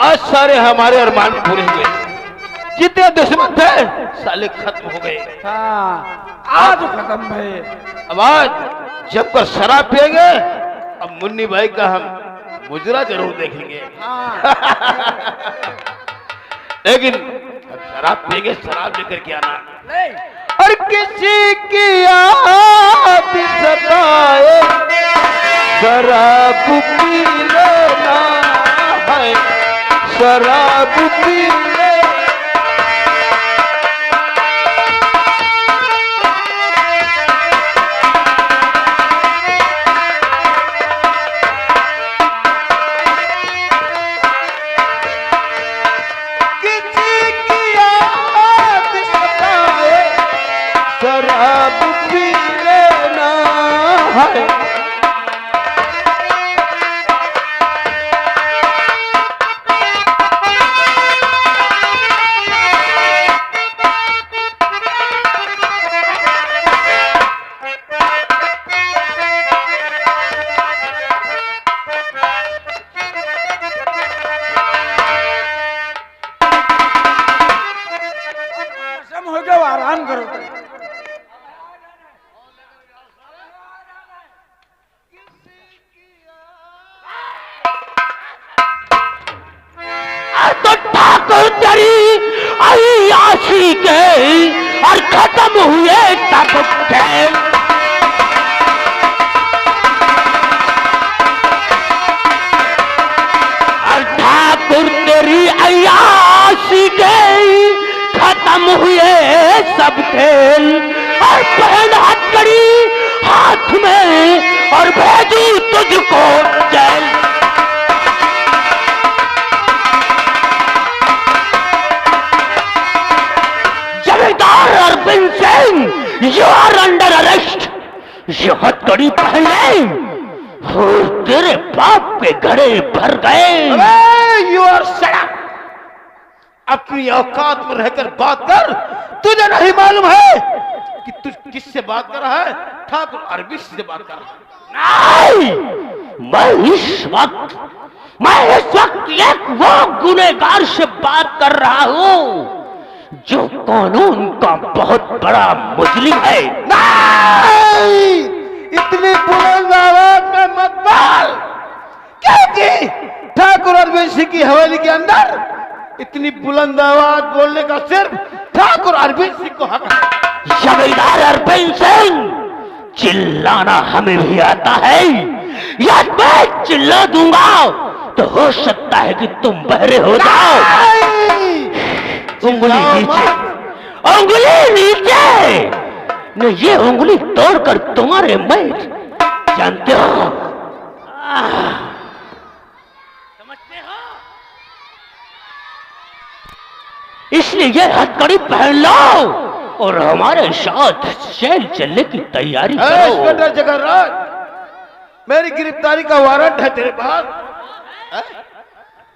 आज सारे हमारे अरमान पूरे हुए। जितने दुश्मन थे साले खत्म हो गए। हाँ, आज खत्म भय। अब आज जब कर शराब पिएंगे, अब मुन्नी भाई का हम मुजरा जरूर देखेंगे। लेकिन अब शराब पिएंगे, शराब लेकर के आना। और किसी की याद सताए शराब पी लेना है, शराब पी ले। किसी की याद सताए शराब पी लेना है। हो गया, आराम करो। तो ठाकुर तेरी अय्याशी गई और खत्म हुए तब खेल। और ठाकुर तेरी अय्याशी गई, खत्म हुए सब खेल। और पहन हथकड़ी हाथ में और भेजू तुझको जेल। जमींदार Arvind Singh, you are under arrest. ये हथकड़ी पहले और तेरे बाप के घड़े भर गए। यू आर सड़क, अपनी औकात में रहकर बात कर। तुझे नहीं मालूम है कि तू किससे बात कर रहा है? ठाकुर अरविंद से बात कर रहा है। नहीं, मैं इस वक्त एक वो गुनहगार से बात कर रहा हूँ जो कानून का बहुत बड़ा मुजरिम है। नहीं, इतनी बुलंद आवाज में मत बोल, क्योंकि ठाकुर अरविंद सिंह की हवेली के अंदर इतनी बुलंद आवाज बोलने का सिर्फ ठाकुर अरविंद सिंह को हक है। जमींदार अरविंद सिंह, चिल्लाना हमें भी आता है। या मैं चिल्ला दूंगा तो हो सकता है कि तुम बहरे हो जाओ। उंगली नीचे, उंगली नीचे। न ये उंगली तोड़कर तुम्हारे मैं जानते हो। समझते हो? इसलिए ये हथकड़ी पहन लो और हमारे साथ जेल चलने की तैयारी करो। इंस्पेक्टर जगन्नाथ, मेरी गिरफ्तारी का वारंट है तेरे पास?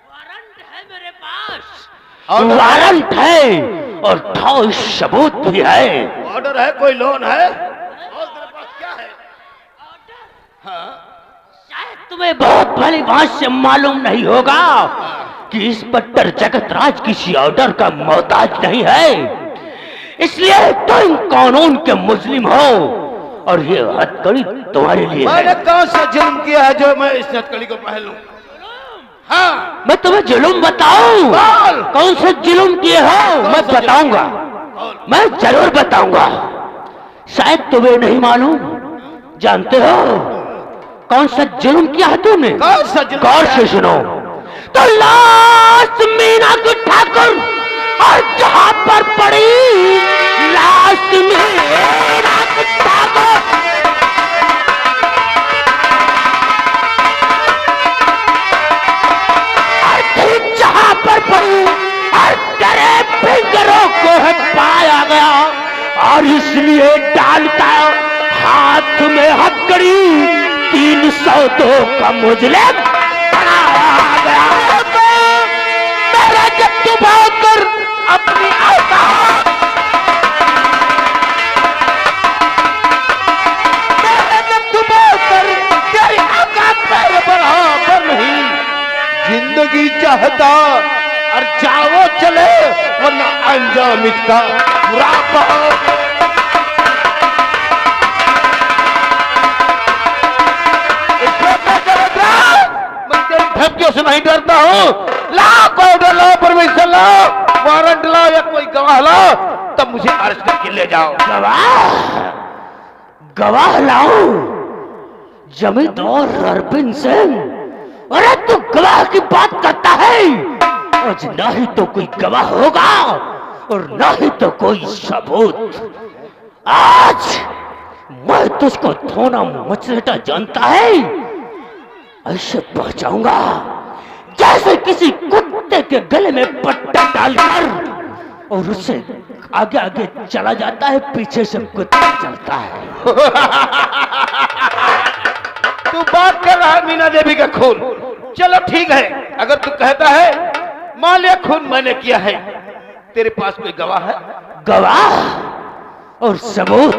वारंट है मेरे पास, वारंट है और ठोस सबूत भी है। ऑर्डर है? कोई लोन है? और तेरे पास क्या है? हाँ, शायद तुम्हें बहुत भली बात से मालूम नहीं होगा कि इंस्पेक्टर जगतराज किसी ऑर्डर का मोहताज नहीं है। इसलिए तुम कानून के मुस्लिम हो और ये हथकड़ी तुम्हारे लिए है। मैंने कौन सा जुर्म किया है जो मैं इस हथकड़ी को पहन लूं? हाँ, मैं तुम्हें जुल्म बताऊं? बोल। कौन से जुल्म किए हो? मैं बताऊंगा, मैं जरूर बताऊंगा। शायद तुम्हें नहीं मालूम। जानते हो कौन सा जुल्म किया है तुमने? कौन सा जुल्म? गौर से सुनो। तो लाश मीना की ठाकुर और जहां पर पड़ी लाश मीना की ठाकुर, जहां पर पड़ी और तेरे फिंगरों को है पाया गया और इसलिए डालता हाथ में हथकड़ी 302 का मुजरिम बनाया गया। मेरा जब तू भागकर अपनी औकात, मेरा जब तू भागकर तेरी औकात पर बराबर नहीं, जिंदगी जिंदगी चाहता और जाओ चले वरना अंजाम इसका बुरा बहुत। मैं तेरी धमकियों से नहीं डरता हूँ। लाओ कोर्डर लाओ, परमिशन लाओ, वारंट लाओ या कोई गवाह लाओ, तब मुझे अरेस्ट करके ले जाओ। गवाह लाऊं? जमींदार अरविंद सिंह, अरे तू गवाह की बात करता है? आज ना ही तो कोई गवाह होगा और ना ही तो कोई सबूत। आज मैं तुझको थोना मचलेटा जानता है, ऐसे पहुंचाऊंगा जैसे किसी कुत्ते के गले में पट्टा डालकर, और उससे आगे आगे चला जाता है, पीछे से कुत्ता चलता है। तू बात कर रहा है मीना देवी का खून। चलो ठीक है, अगर तू कहता है मान लिया खून मैंने किया है, तेरे पास कोई गवाह है? गवाह और सबूत?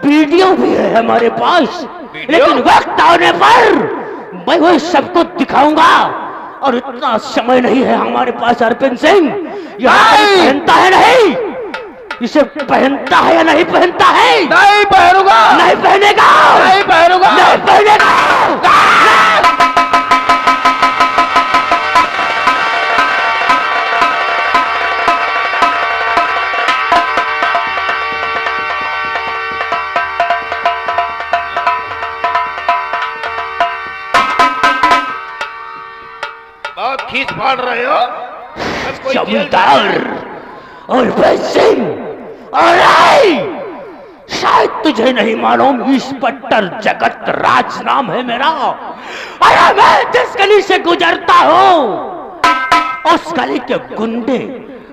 वीडियो भी है हमारे पास, लेकिन वक्त आने पर मैं वो सबको दिखाऊंगा, और इतना समय नहीं है हमारे पास अरविंद सिंह। पहनता है नहीं, इसे पहनता है या नहीं पहनता है? नहीं पहनूंगा। नहीं पहनेगा। नहीं पहनूंगा। नहीं पहनेगा। बहुत खींच फाड़ रहे हो। जमींदार और सिंह, और शायद तुझे नहीं मालूम, इंस्पेक्टर जगत राज नाम है मेरा। अरे मैं जिस गली से गुजरता हूँ, उस गली के गुंडे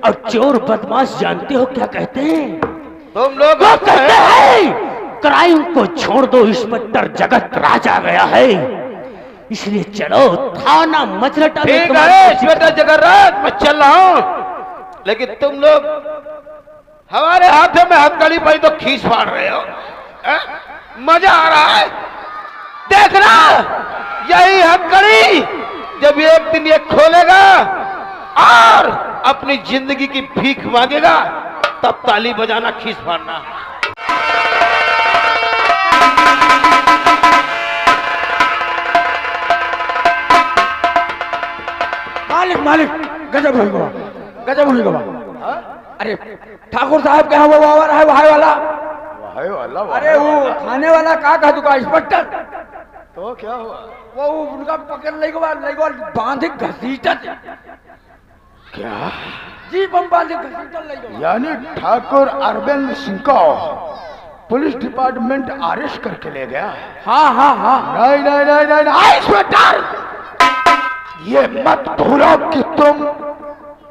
और चोर बदमाश जानते हो क्या कहते हैं? तुम लोग कहते हैं क्राइम को छोड़ दो, इंस्पेक्टर जगत राज आ गया है, इसलिए चलो थाना मचलटा। ठीक है इंस्पेक्टर जगन्नाथ, मैं चल रहा हूँ, लेकिन तुम लोग हमारे हाथों में हथकड़ी पड़ी तो खींच फाड़ रहे हो। मजा आ रहा है देखना। यही हथकड़ी जब एक दिन ये खोलेगा और अपनी जिंदगी की भीख मांगेगा, तब ताली बजाना, खींच फाड़ना। मालिक मालिक, गजब हो गया, गजब हो गया। अरे ठाकुर साहब के यहाँ वो वावर है, वहां वाला। अरे वो खाने वाला का दुकान इंस्पेक्टर। तो क्या हुआ? वो उनका पकड़ ले गया, बांधे घसीटत। क्या? जी बम बांधे घसीटत ले गया। यानी ठाकुर अरविंद सिंह को पुलिस डिपार्टमेंट अरेस्ट करके ले गया। हाँ हाँ हाँ। नहीं नहीं नहीं नहीं, नहीं इंस्पेक्टर, ये मत भूलो कि तुम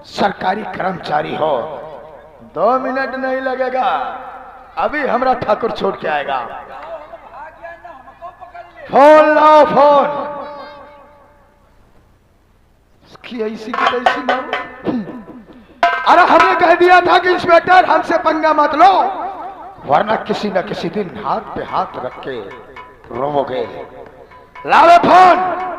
सरकारी कर्मचारी हो। 2 मिनट नहीं लगेगा, अभी हमारा ठाकुर छोड़ के आएगा। फोन लाओ, फोन। इसकी ऐसी की तैसी ना। अरे हमने कह दिया था कि इंस्पेक्टर हमसे पंगा मत लो, वरना किसी न किसी दिन हाथ पे हाथ रख के रोवोगे। लाओ फोन।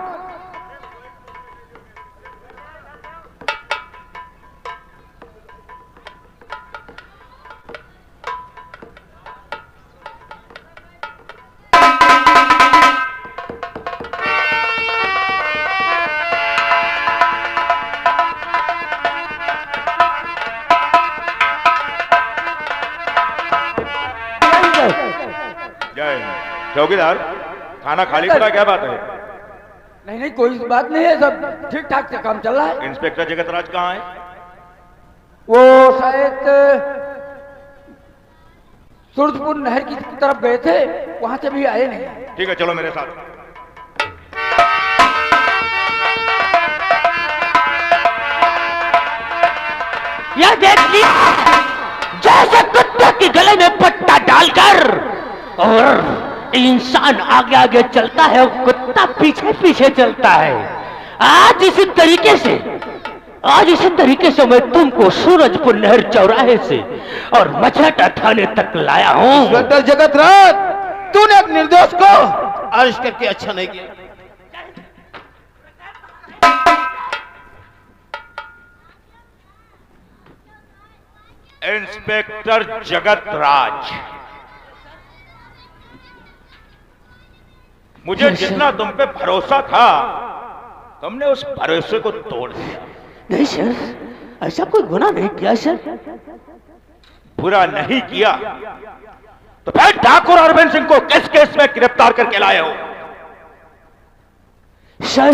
चौकीदार, खाना खाली पड़ा, क्या बात है? नहीं नहीं कोई बात नहीं है, सब ठीक ठाक से काम चल रहा है। इंस्पेक्टर जगतराज कहाँ है? वो शायद सूरजपुर नहर की तरफ गए थे, वहां से भी आए नहीं। ठीक है, चलो मेरे साथ। यह देख लिया, जैसे कुत्ते के गले में पट्टा डालकर और इंसान आगे आगे चलता है और कुत्ता पीछे पीछे चलता है। आज इसी तरीके से मैं तुमको सूरजपुर नहर चौराहे से और मछहटा थाने तक लाया हूँ। इंस्पेक्टर जगतराज, तूने एक निर्दोष को अरेस्ट करके अच्छा नहीं किया। इंस्पेक्टर जगत राज, मुझे जितना तुम पे भरोसा था तुमने उस भरोसे को तोड़ दिया। नहीं सर, ऐसा कोई गुनाह नहीं किया सर। बुरा नहीं किया तो फिर ठाकुर अरविंद सिंह को किस केस में गिरफ्तार करके लाए हो? सर,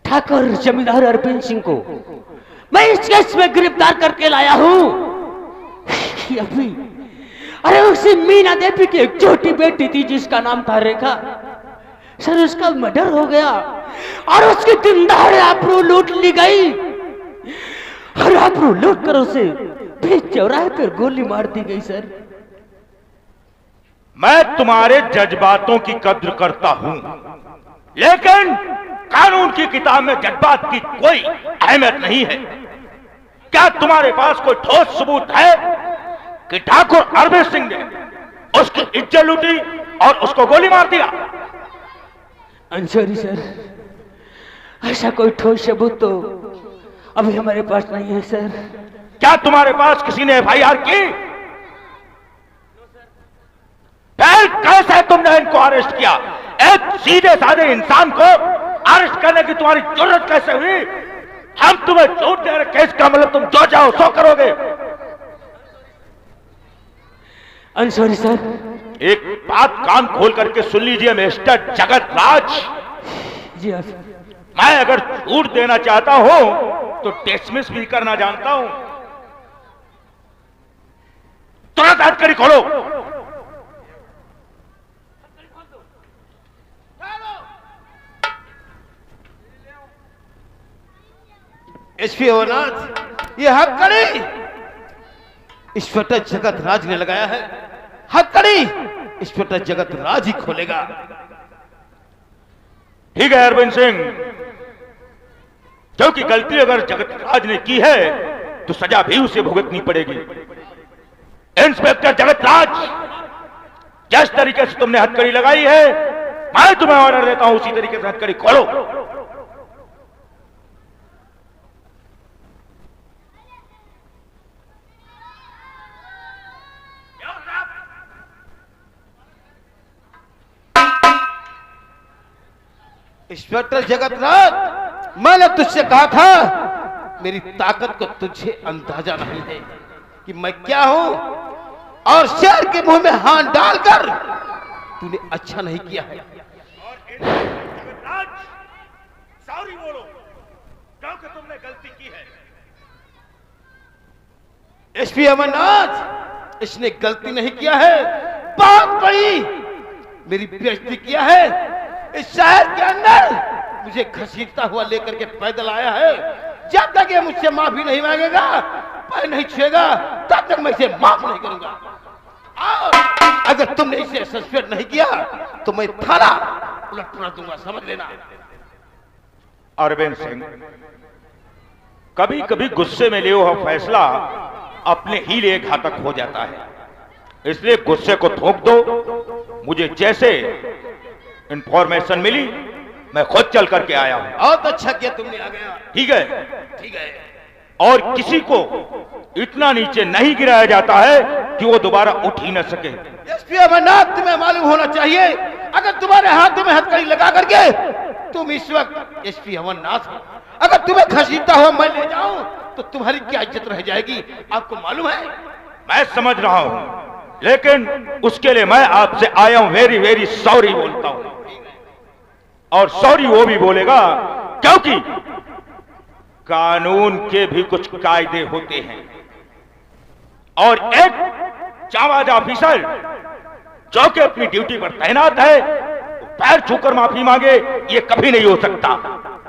ठाकुर जमींदार अरविंद सिंह को मैं इस केस में गिरफ्तार करके लाया हूं। अभी अरे उसी मीना देवी की एक छोटी बेटी थी जिसका नाम था रेखा। सर, उसका मर्डर हो गया और उसकी दिन दहाड़े आबरू लूट ली गई और आबरू लूट कर उसे बीच चौराहे पर गोली मार दी गई। सर, मैं तुम्हारे जज्बातों की कद्र करता हूं, लेकिन कानून की किताब में जज्बात की कोई अहमियत नहीं है। क्या तुम्हारे पास कोई ठोस सबूत है कि ठाकुर अरविंद सिंह ने उसकी इज्जत लूटी और उसको गोली मार दिया? सॉरी सर, ऐसा कोई ठोस सबूत तो अभी हमारे पास नहीं है सर। क्या तुम्हारे पास किसी ने FIR की? फिर कैसे तुमने इनको अरेस्ट किया? एक सीधे साधे इंसान को अरेस्ट करने की तुम्हारी जरूरत कैसे हुई? हम तुम्हें झूठ दे रहे केस का मतलब तुम जो चाहो सो करोगे। Sorry sir. एक बात कान खोल करके सुन लीजिए मिस्टर जगत राज, जी हाँ। मैं अगर छूट देना चाहता हूं तो डिसमिस भी करना जानता हूं। तुरंत हथकड़ी खोलो। एसपी अमरनाथ, ये हथकड़ी इंस्पेक्टर जगत राज ने लगाया है। हथकड़ी इंस्पेक्टर जगत राज ही खोलेगा। ठीक है अरविंद सिंह, क्योंकि गलती अगर जगत राज ने की है तो सजा भी उसे भुगतनी पड़ेगी। इंस्पेक्टर जगत राज, जिस तरीके से तुमने हथकड़ी लगाई है मैं तुम्हें ऑर्डर देता हूं उसी तरीके से हथकड़ी खोलो। इंस्पेक्टर जगत राज, मैंने तुझसे कहा था मेरी ताकत को तुझे अंदाजा नहीं है कि मैं क्या हूं, और शेर के मुंह में हाथ डालकर तूने अच्छा नहीं किया है। सॉरी बोलो, क्योंकि तुमने गलती की है। एसपी अमरनाथ, इसने गलती नहीं किया है, बहुत बड़ी मेरी बेइज्जती किया है। इस शहर के अंदर मुझे घसीटता हुआ लेकर के पैदल आया है। जब तक ये मुझसे माफी नहीं मांगेगा, पैर नहीं छुएगा, तब तक मैं इसे माफ नहीं करूंगा। और अगर तुमने इसे सस्पेंड नहीं किया तो मैं थाना उलट पुलट दूंगा, समझ लेना। अरविंद सिंह, कभी कभी गुस्से में लिया हुआ फैसला अपने ही लिए घातक हो जाता है, इसलिए गुस्से को थोप दो। मुझे जैसे इंफॉर्मेशन मिली मैं खुद चल करके आया हूं। बहुत अच्छा किया तुमने आ गया। ठीक है, ठीक है। और किसी को इतना नीचे नहीं गिराया जाता है कि वो दोबारा उठ ही न सके। एसपी अमरनाथ, तुम्हें मालूम होना चाहिए अगर तुम्हारे हाथ में हथकड़ी लगा करके तुम इस वक्त एसपी अमरनाथ हो, अगर तुम्हें घसीटता हुआ मैं ले जाऊं तो तुम्हारी क्या इज्जत रह जाएगी, आपको मालूम है? मैं समझ रहा हूं, लेकिन उसके लिए मैं आपसे आया हूं वेरी वेरी सॉरी बोलता हूं। और सॉरी वो भी बोलेगा क्योंकि कानून के भी कुछ कायदे होते हैं, और एक जाबाज ऑफिसर जो कि अपनी ड्यूटी पर तैनात है पैर छूकर माफी मांगे, ये कभी नहीं हो सकता।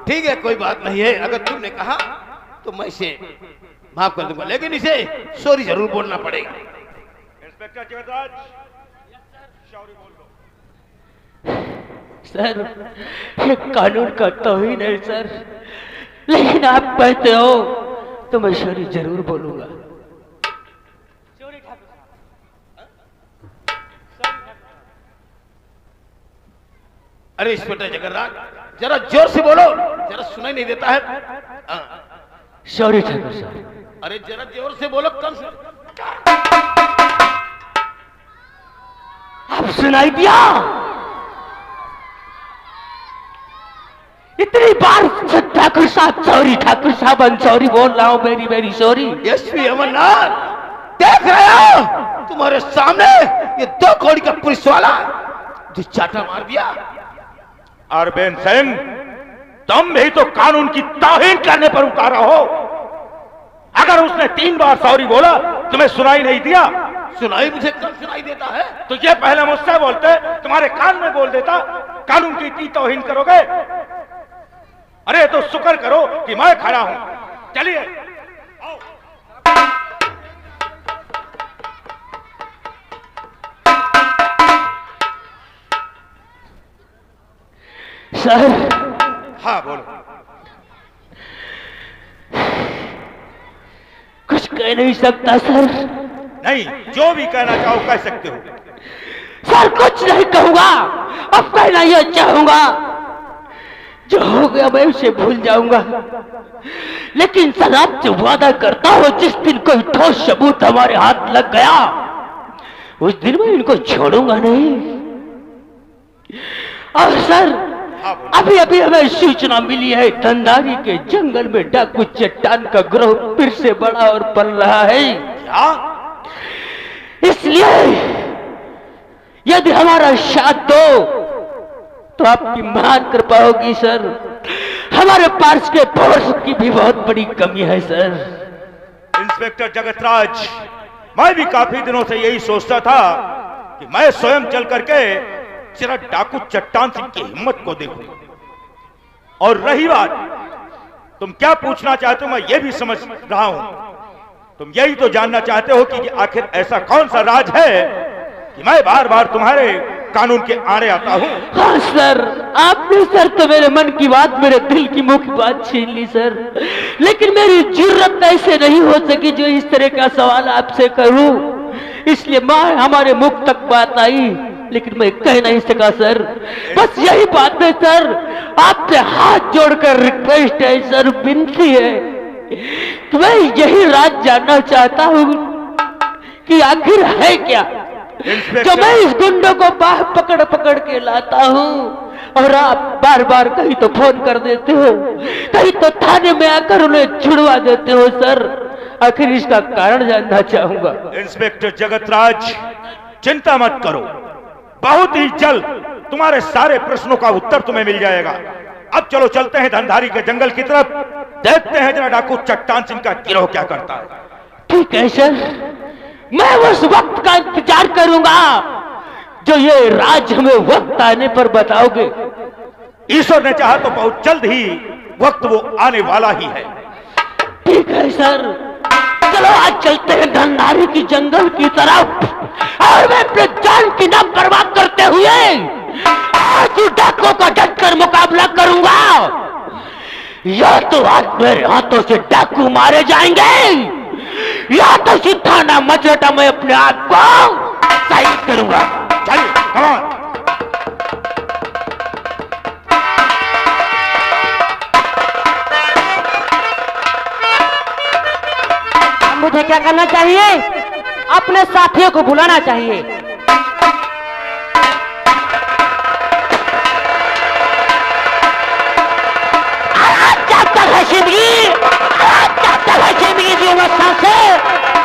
ठीक है, कोई बात नहीं है। अगर तुमने कहा तो मैं इसे माफ कर दूंगा, लेकिन इसे सॉरी जरूर बोलना पड़ेगा। इंस्पेक्टर जगतराज, सॉरी बोल दो। सर, ये कानून का तौहीन है सर, लेकिन आप कहते हो तो मैं सॉरी जरूर बोलूंगा। अरे इंस्पेक्टर जगन्नाथ, जरा जोर से बोलो, जरा सुनाई नहीं देता है। सॉरी ठाकुर साहब। अरे जरा जोर से बोलो, कम से। अब सुनाई दिया? इतनी बार ठाकुर साहब सॉरी, ठाकुर साहब I'm सॉरी बोल रहा हूं, very very sorry. SP Amarnath, देख रहे हो तुम्हारे सामने ये 2 कौड़ी का पुलिस वाला जो चाटा मार दिया। अरविंद सिंह, तुम भी तो कानून की तौहीन करने पर उतारा हो। अगर उसने 3 बार सॉरी बोला, तुम्हें सुनाई नहीं दिया? सुनाई मुझे कब सुनाई देता है? तो ये पहले मुझसे बोलते, तुम्हारे कान में बोल देता। कानून की इतनी तौहीन करोगे? अरे तो शुक्र करो कि मैं खड़ा हूं। चलिए आओ। सर। हाँ बोलो। कुछ कह नहीं सकता सर। नहीं, जो भी कहना चाहो कह सकते हो। सर कुछ नहीं कहूंगा, अब कहना यह चाहूंगा, जो हो गया मैं उसे भूल जाऊंगा। लेकिन सर आपसे वादा करता हूं, जिस दिन कोई ठोस सबूत हमारे हाथ लग गया, उस दिन मैं इनको छोड़ूंगा नहीं। और सर अभी अभी हमें सूचना मिली है, धंधारी के जंगल में डाकू चट्टान का ग्रोह फिर से बड़ा और पल रहा है। क्या? इसलिए यदि हमारा साथ दो तो आपकी महान कृपा होगी सर। हमारे पास के फोर्स की भी बहुत बड़ी कमी है सर। इंस्पेक्टर जगतराज, मैं भी काफी दिनों से यही सोचता था कि मैं स्वयं चल करके जरा डाकू चट्टान सिंह की हिम्मत को देखूं। और रही बात तुम क्या पूछना चाहते हो, मैं ये भी समझ रहा हूं। तुम यही तो जानना चाहते हो कि आखिर ऐसा कौन सा राज है कि मैं बार बार तुम्हारे कानून के आड़े आता हूं। हाँ सर, आपने सर तो मेरे मन की बात, मेरे दिल की मुख्य बात छीन ली सर। लेकिन मेरी जरूरत ऐसे नहीं हो सकी जो इस तरह का सवाल आपसे करूं, इसलिए मैं हमारे मुख तक बात आई, लेकिन मैं कह नहीं सका सर। बस यही बात है सर, आपसे हाथ जोड़कर रिक्वेस्ट है सर, विनती है कि मैं यही राज जानना चाहता हूं कि आखिर है क्या जो मैं इस गुंडों को बाह पकड़ पकड़ के लाता हूं, और आप बार बार कहीं तो फोन कर देते हो, कहीं तो थाने में आकर उन्हें छुड़वा देते हो सर। आखिर इसका कारण जानना चाहूंगा। इंस्पेक्टर जगतराज, चिंता मत करो, बहुत ही जल्द तुम्हारे सारे प्रश्नों का उत्तर तुम्हें मिल जाएगा। अब चलो चलते हैं धंधारी के जंगल की तरफ, देखते हैं जरा डाकू चट्टान सिंह का गिरोह क्या करता है। ठीक है सर, मैं उस वक्त का इंतजार करूंगा जो ये राज हमें वक्त आने पर बताओगे। ईश्वर ने चाहा तो बहुत जल्द ही वक्त वो आने वाला ही है। ठीक है सर, चलो आज चलते हैं धंधारी की जंगल की तरफ, और मैं अपने जान की ना परवाह करते हुए आज डाकुओं का डटकर मुकाबला करूंगा। या तो आज मेरे हाथों से डाकू मारे जाएंगे, या तो सिद्धाना मचरटा मैं अपने आप को सही करूंगा। चलिए, कम ऑन। मुझे क्या करना चाहिए? अपने साथियों को बुलाना चाहिए।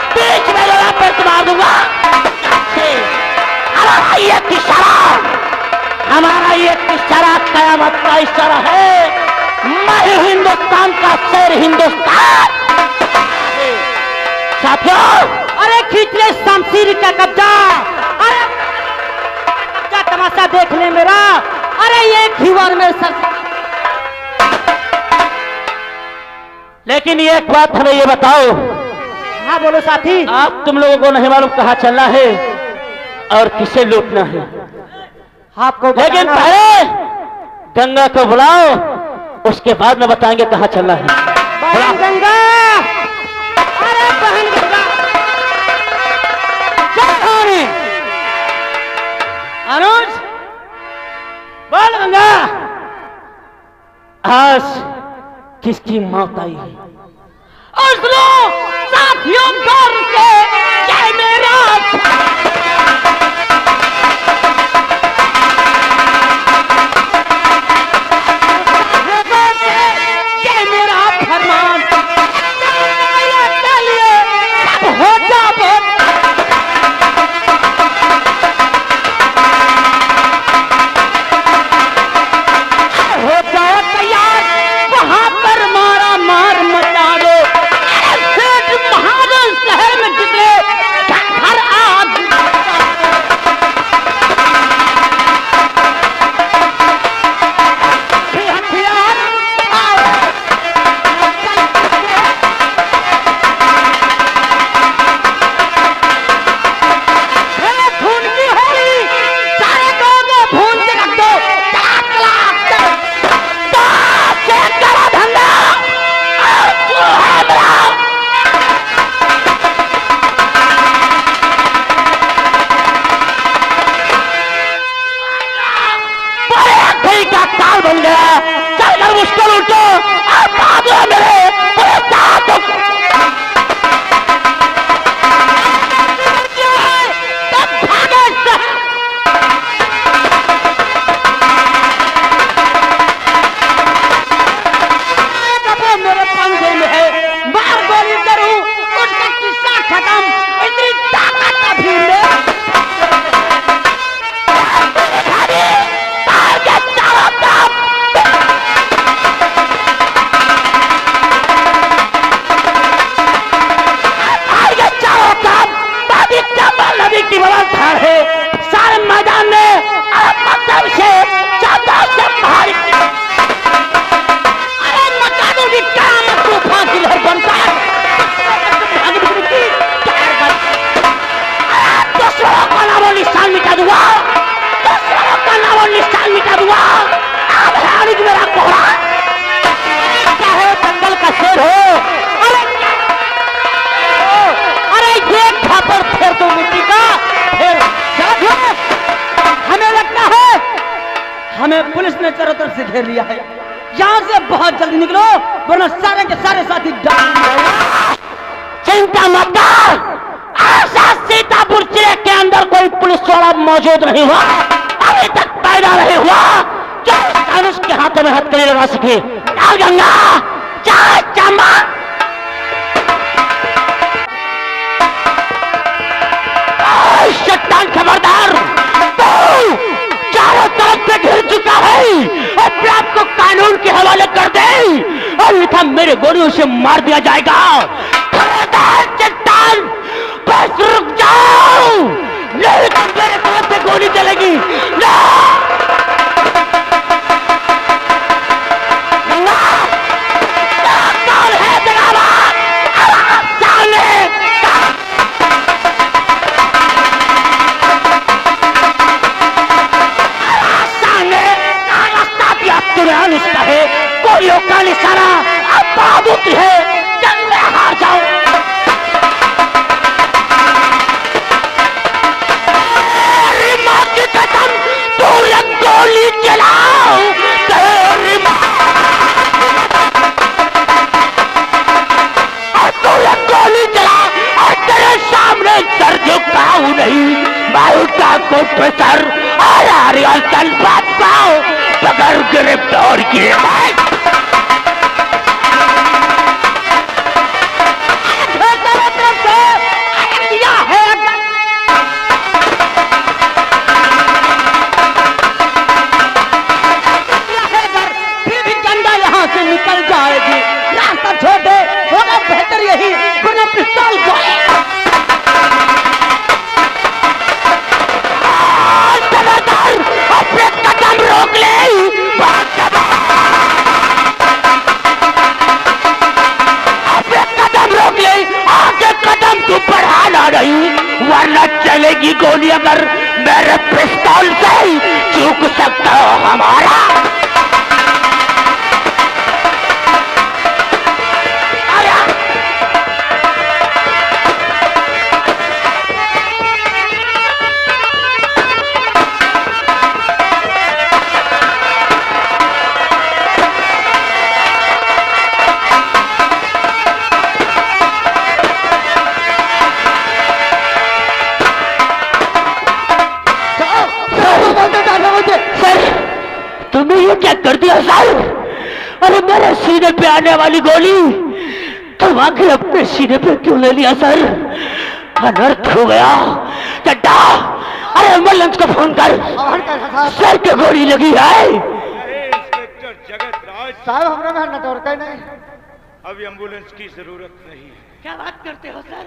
बीच में लगा पर मार दूंगा। हमारा ये इशारा कयामत का इशारा है। मैं हिंदुस्तान का शेर, हिंदुस्तान। साथियों, अरे खींच ले शमशीर का कब्जा। अरे क्या तमाशा देख ले मेरा। अरे ये खीवर में सर। लेकिन ये एक बात हमें ये बताओ। हाँ बोलो साथी। आप तुम लोगों को नहीं मालूम कहाँ चलना है और किसे लूटना है। आपको लेकिन पहले गंगा को बुलाओ, उसके बाद में बताएंगे कहाँ चलना है। बहन गंगा, अरे बहन गंगा, अनुज बोल गंगा, आज किसकी मौत आई है? और सुनो यूं डर से ये मेरा ये मेरा फरमान चलिए हो जा हो जाओ तैयार वहां पर मारा मार मचा दो सेठ महाजन शहर में जितने घर आग हथियार खून की होली सारे लोगों भून के रख दो ताल बन गया चल कर मुश्किल उठो आप आगे मेरे पूरे साथ मेरे पंजे में है मार गोली करूं उसका किस्सा खत्म इतनी ताकत अभी में है सारे मैदान में मतलब से चादर से भारी अरे मचा दूंगी काम तूफान की लहर बनता है दूसरों का नाम और निशान मिटा दूंगा दूसरों का नाम और निशान मिटा दूंगा अब है मेरा कोहरा चाहे जंगल का शेर हो अरे ये खापर फेर दो मिट्टी का हमें लगता है हमें पुलिस ने चारों तरफ से घेर लिया है यहाँ से बहुत जल्दी निकलो वरना सारे के सारे साथी चिंता मत कर ऐसा सीतापुर जिले के अंदर कोई पुलिस वाला मौजूद नहीं हुआ अभी तक पैदा नहीं हुआ जो धनुष के हाथों में हथकड़ी लगा सके गंगा चाहे चंबा शैतान खबरदार तू चारों तरफ से घिर चुका है अपने आप को कानून के हवाले कर दे और अन्यथा मेरे गोलियों से मार दिया जाएगा खबरदार चट्टान बस रुक जाओ नहीं तो मेरे तरफ से गोली चलेगी ना उसका है गोलियों का निशाना अब बहादुर है जंग में हार जाओ मां की कसम तू एक गोली चलाओ तेरी मां तू एक गोली चला और तेरे सामने सर झुकाऊ नहीं मारूंगा को प्रेशर और हरियाणा बात पाओ बगैर गिरफ्तार किए फिर भी गंगा यहाँ से निकल जाएगी रास्ता छोड़ दे होगा बेहतर यही वरना पिस्तौल अपने कदम रोक ले अपने कदम रोक ले आगे कदम तू बढ़ाना नहीं वरना चलेगी गोली अगर मेरे पिस्तौल से चूक सकता हो हमारा कर दिया सर। अरे मेरे सीने पे आने वाली गोली तुम आखिर अपने सीने पे क्यों ले लिया सर? अनर्थ हो गया। चड्डा, अरे एम्बुलेंस को फोन कर, सर के गोली लगी है। अरे इंस्पेक्टर जगत राज साहब हमरा में न दौड़ नहीं। अब एम्बुलेंस की जरूरत नहीं है। क्या बात करते हो सर?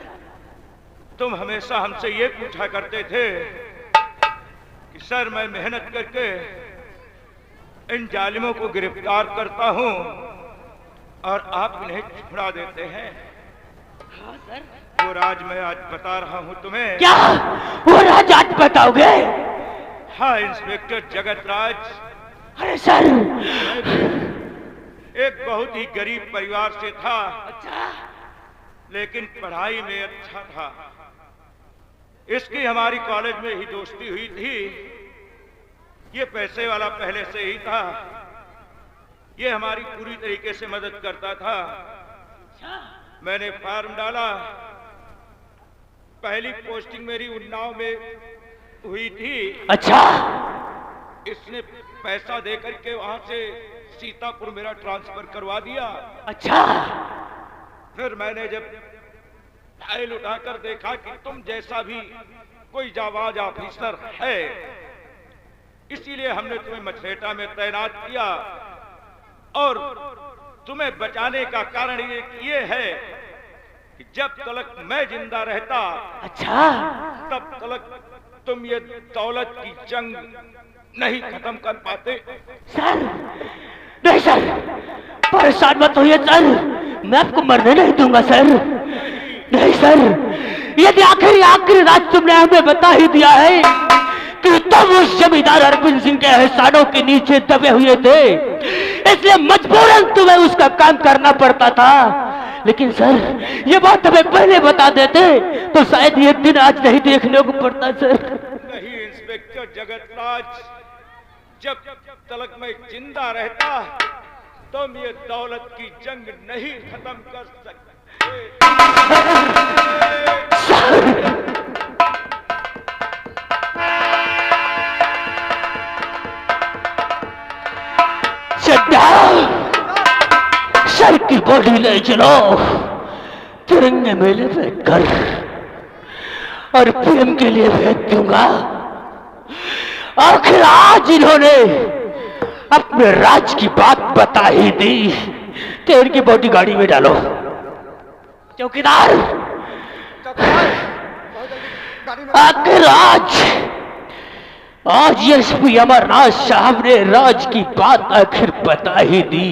तुम हमेशा हमसे ये पूछा करते थे कि सर मैं मेहनत करके इन जालिमों को गिरफ्तार करता हूं और आप इन्हें छुड़ा देते हैं। हाँ सर। वो राज मैं आज बता रहा हूं तुम्हें। क्या वो राज आज बताओगे? हाँ इंस्पेक्टर जगत राज, अरे सर। एक बहुत ही गरीब परिवार से था। अच्छा। लेकिन पढ़ाई में अच्छा था। इसकी हमारी कॉलेज में ही दोस्ती हुई थी। ये पैसे वाला पहले से ही था। ये हमारी पूरी तरीके से मदद करता था। मैंने फॉर्म डाला। पहली पोस्टिंग मेरी उन्नाव में हुई थी। अच्छा। इसने पैसा देकर के वहां से सीतापुर मेरा ट्रांसफर करवा दिया। अच्छा। फिर मैंने जब फाइल उठाकर देखा कि तुम जैसा भी कोई जाबाज ऑफिसर है, इसीलिए हमने तुम्हें मछलेटा में तैनात किया। और तुम्हें बचाने का कारण ये है कि जब तक मैं जिंदा रहता, अच्छा, तब तक तुम ये दौलत की जंग नहीं खत्म कर पाते। सर नहीं सर, परेशान मत होइए सर, मैं आपको मरने नहीं दूंगा सर। नहीं सर, यदि आखिरी रात तुमने हमें बता ही दिया है कि तुम उस जमींदार अरविंद सिंह के एहसानों के नीचे दबे हुए थे, इसलिए मजबूरन तुम्हें उसका काम करना पड़ता था। लेकिन सर ये बात हमें पहले बता देते तो शायद ये दिन आज नहीं देखने को पड़ता सर। नहीं इंस्पेक्टर जगत राज, जब तक मैं जिंदा रहता तुम ये दौलत की जंग नहीं खत्म कर सकते। सर की बॉडी ले चलो तिरंगे मेले पे कर और पीएम के लिए भेज दूंगा। आखिर आज इन्होंने अपने राज की बात बता ही दी तो इनकी बॉडी गाड़ी में डालो। चौकीदार, आखिर आज एसपी अमरनाथ साहब ने राज की बात आखिर बता ही दी।